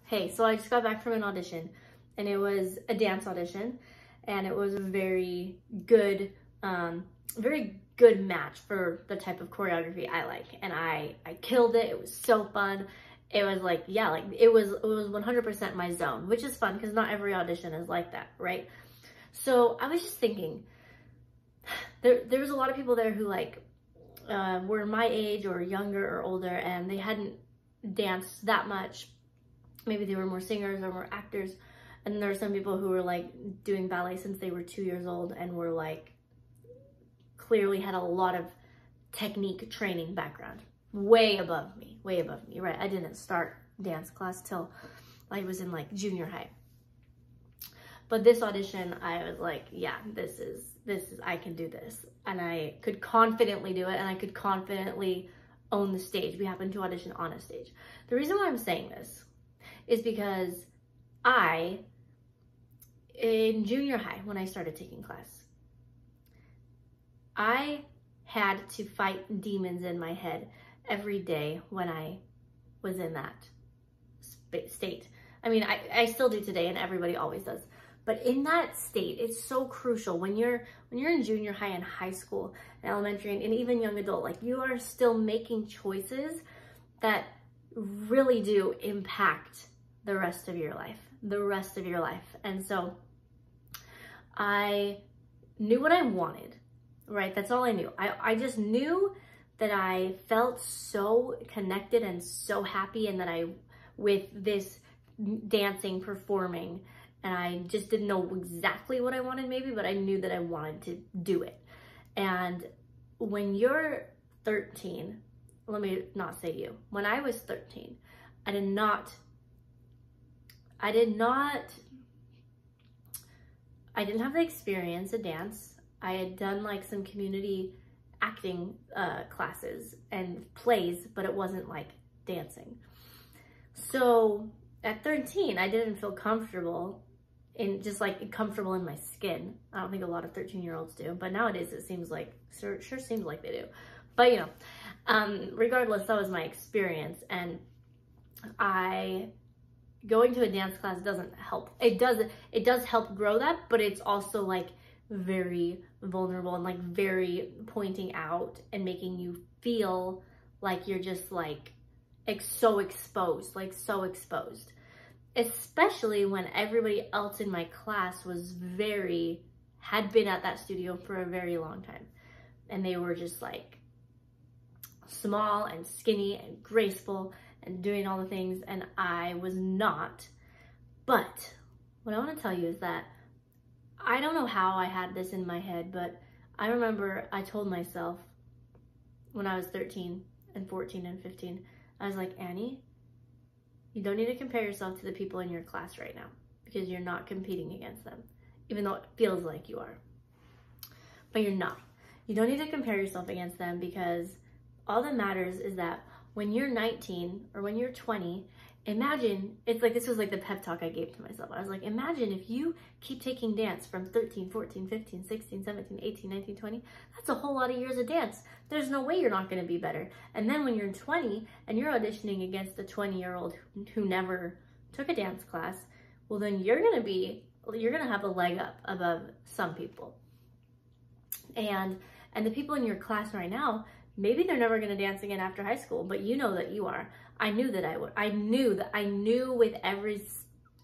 Hey, so I just got back from an audition, and it was a dance audition, and it was a very good match for the type of choreography I like, and I killed it. It was so fun. It was like, yeah, like it was 100% my zone, which is fun because not every audition is like that, right? So I was just thinking, there was a lot of people there who like were my age or younger or older, and they hadn't danced that much. Maybe they were more singers or more actors. And there are some people who were like doing ballet since they were 2 years old and were like, clearly had a lot of technique training background. Way above me, right? I didn't start dance class till I was in like junior high. But this audition, I was like, yeah, this is, I can do this. And I could confidently do it, and I could confidently own the stage. We happened to audition on a stage. The reason why I'm saying this is because in junior high, when I started taking class, I had to fight demons in my head every day when I was in that state. I mean, I still do today, and everybody always does. But in that state, it's so crucial when you're in junior high and high school and elementary and even young adult, like you are still making choices that really do impact the rest of your life. And so I knew what I wanted, right? That's all I knew. I just knew that I felt so connected and so happy, and that with this dancing, performing, and I just didn't know exactly what I wanted maybe, but I knew that I wanted to do it. And when you're 13, let me not say you, when I was 13, I didn't have the experience of dance. I had done like some community acting classes and plays, but it wasn't like dancing. So at 13, I didn't feel comfortable in my skin. I don't think a lot of 13-year-olds do, but nowadays it seems like, sure seems like they do. But you know, regardless, that was my experience, and going to a dance class doesn't help. It does help grow that, but it's also like very vulnerable and like very pointing out and making you feel like you're just like so exposed. Especially when everybody else in my class had been at that studio for a very long time. And they were just like small and skinny and graceful and doing all the things, and I was not. But what I want to tell you is that I don't know how I had this in my head, but I remember I told myself when I was 13 and 14 and 15, I was like, Annie, you don't need to compare yourself to the people in your class right now, because you're not competing against them, even though it feels like you are. But you're not. You don't need to compare yourself against them, because all that matters is that when you're 19 or when you're 20, imagine, it's like, this was like the pep talk I gave to myself. I was like, imagine if you keep taking dance from 13, 14, 15, 16, 17, 18, 19, 20, that's a whole lot of years of dance. There's no way you're not going to be better. And then when you're 20 and you're auditioning against a 20-year-old who never took a dance class, well, then you're going to have a leg up above some people. And the people in your class right now, maybe they're never going to dance again after high school, but you know that you are. I knew that I would. I knew with every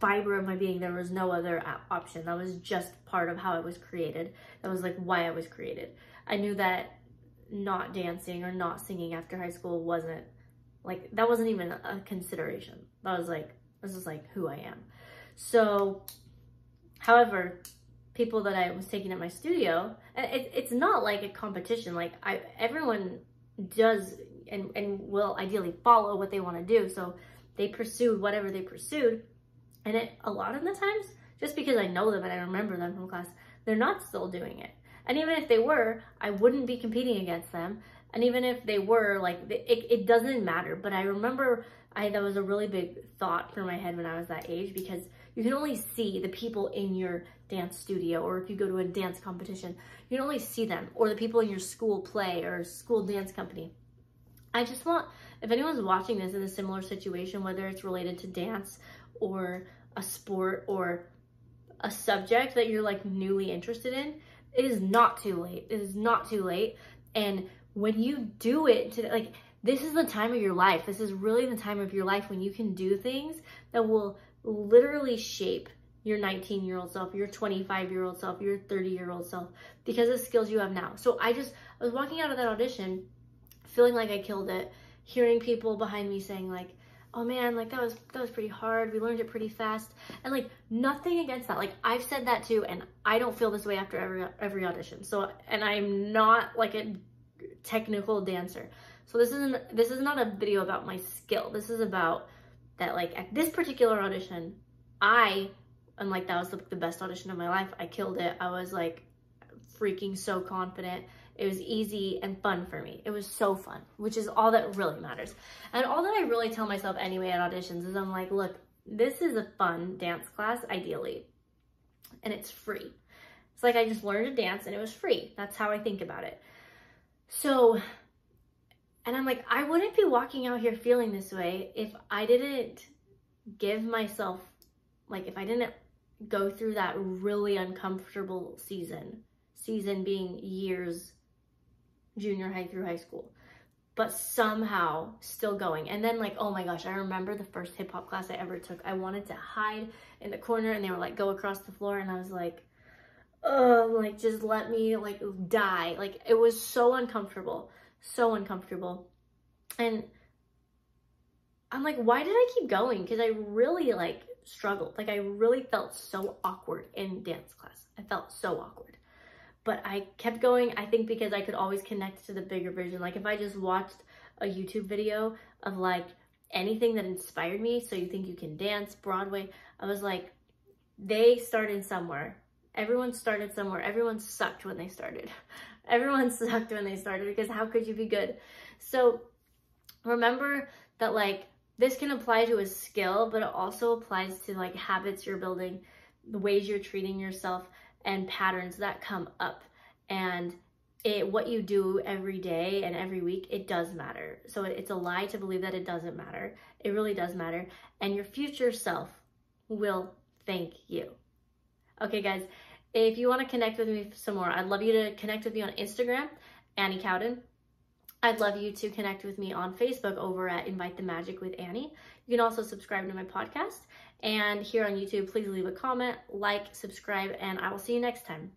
fiber of my being there was no other option. That was just part of how I was created. That was like why I was created. I knew that not dancing or not singing after high school wasn't even a consideration. That was like, this is like who I am. So, however, people that I was taking at my studio, it's not like a competition. Like everyone does and will ideally follow what they want to do. So they pursued whatever they pursued. And a lot of the times, just because I know them and I remember them from class, they're not still doing it. And even if they were, I wouldn't be competing against them. And even if they were, like, it doesn't matter. But I remember that was a really big thought for my head when I was that age, because you can only see the people in your dance studio, or if you go to a dance competition, you can only see them, or the people in your school play or school dance company. I just want if anyone's watching this in a similar situation, whether it's related to dance or a sport or a subject that you're like newly interested in, it is not too late. It is not too late. And when you do it, like, this is the time of your life. This is really the time of your life when you can do things that will literally shape your 19-year-old self, your 25-year-old self, your 30-year-old self, because of skills you have now. So I was walking out of that audition feeling like I killed it, hearing people behind me saying like, oh man, like that was pretty hard. We learned it pretty fast. And like, nothing against that. Like, I've said that too, and I don't feel this way after every audition. So, and I'm not like a technical dancer. So this is not a video about my skill. This is about that, like, at this particular audition, and like, that was the best audition of my life. I killed it. I was like freaking so confident. It was easy and fun for me. It was so fun, which is all that really matters. And all that I really tell myself anyway at auditions is I'm like, look, this is a fun dance class, ideally, and it's free. It's like I just learned to dance and it was free. That's how I think about it. So, and I'm like, I wouldn't be walking out here feeling this way if I didn't give myself, like, if I didn't go through that really uncomfortable season being years, junior high through high school, but somehow still going. And then, like, oh my gosh, I remember the first hip hop class I ever took. I wanted to hide in the corner and they were like, go across the floor. And I was like, oh, like, just let me like die. Like, it was so uncomfortable, so uncomfortable. And I'm like, why did I keep going? Because I really like struggled. Like, I really felt so awkward in dance class. I felt so awkward. But I kept going, I think because I could always connect to the bigger vision. Like, if I just watched a YouTube video of like anything that inspired me, So You Think You Can Dance, Broadway, I was like, they started somewhere. Everyone started somewhere. Everyone sucked when they started. Everyone sucked when they started, because how could you be good? So remember that, like, this can apply to a skill, but it also applies to like habits you're building, the ways you're treating yourself, and patterns that come up. And what you do every day and every week, it does matter. So it's a lie to believe that it doesn't matter. It really does matter. And your future self will thank you. Okay, guys, if you want to connect with me some more, I'd love you to connect with me on Instagram, Annie Cowden. I'd love you to connect with me on Facebook over at Invite the Magic with Annie. You can also subscribe to my podcast. And here on YouTube, please leave a comment, like, subscribe, and I will see you next time.